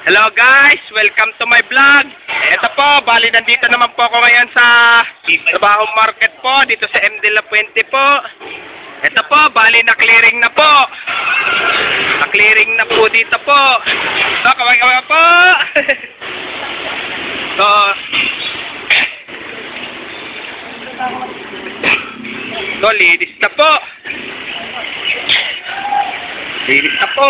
Hello guys, welcome to my vlog. Ito po, bali nandito naman po ako ngayon sa Trabaho Market po, dito sa M. De La Puente po. Ito po, bali na-clearing na po. Na-clearing na po dito po. So, kaway-kaway po. So, linis na po. Linis na po.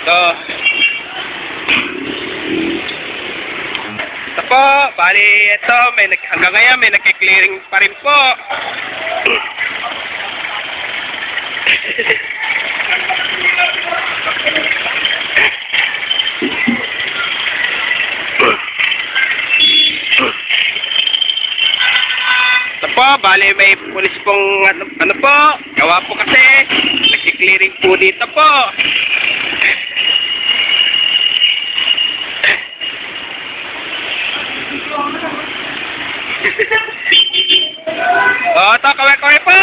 So, ito po, bali ito, hanggang ngayon may nagki-clearing pa rin po. Ito po, bali may pulis pong ano po, gawa po kasi nagki-clearing po dito po. Oh, ito, kaway-kaway po!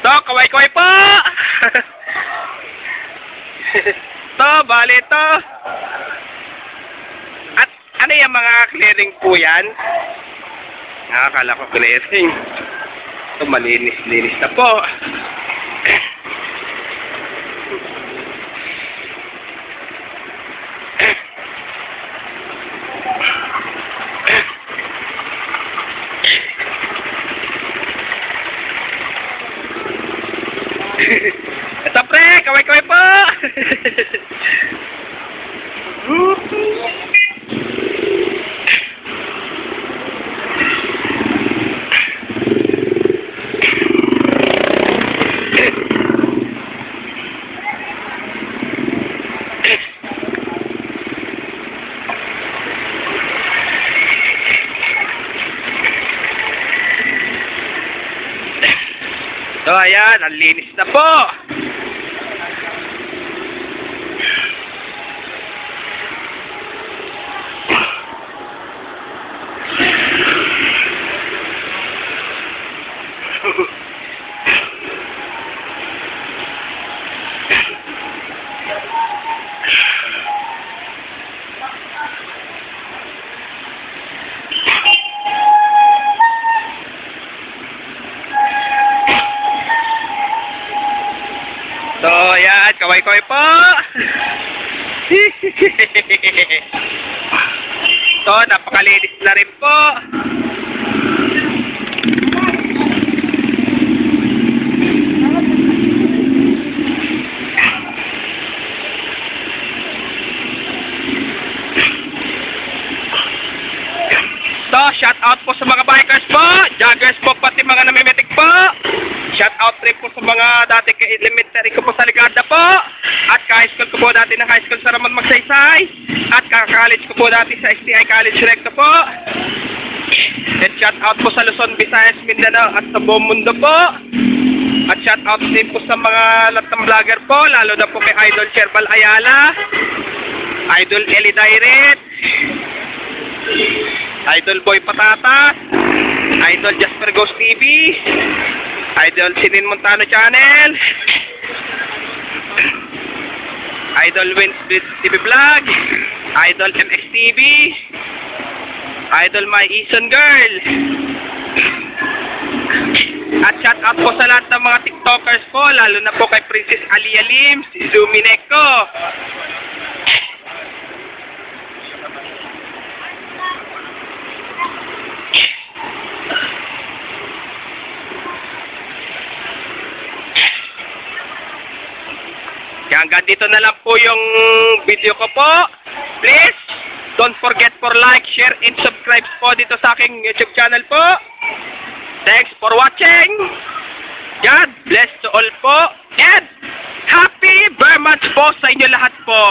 Ito, kaway-kaway po! Ito, bali ito. At ano yung mga clearing po yan? Nakakala ko clearing. Ito, malinis-linis na po. Ito pre, kaway-kaway po! So ayan, ang linis na po. So, ayan, kaway-kaway po. So, napakalinis na rin po. So, shout out po sa mga bikers po, joggers po, pati mga namimitik po. Shout out rin po sa mga dati ka-elementary ko po sa Ligada po. At ka-high school ko po dati ng high school sa Ramon Magsaysay. At ka-college ko po dati sa STI College Recto po. And shout out po sa Luzon, Visayas, Mindanao at sa buong mundo po. At shout out din po sa mga latang vlogger po, lalo na po kay Idol Cherbal Ayala, Idol Eli Direct, Idol Boy Patatas, Idol Jasper Ghost TV, Idol Sinin Montano Channel, Idol Wins TV Vlog, Idol MX TV, Idol My Eason Girl. At shout out po sa lahat ng mga TikTokers po, lalo na po kay Princess Alia Lim, si Zumineko. Hanggang dito na lang po yung video ko po. Please, don't forget for like, share, and subscribe po dito sa aking YouTube channel po. Thanks for watching. God bless to all po. And happy Burmans po sa inyo lahat po.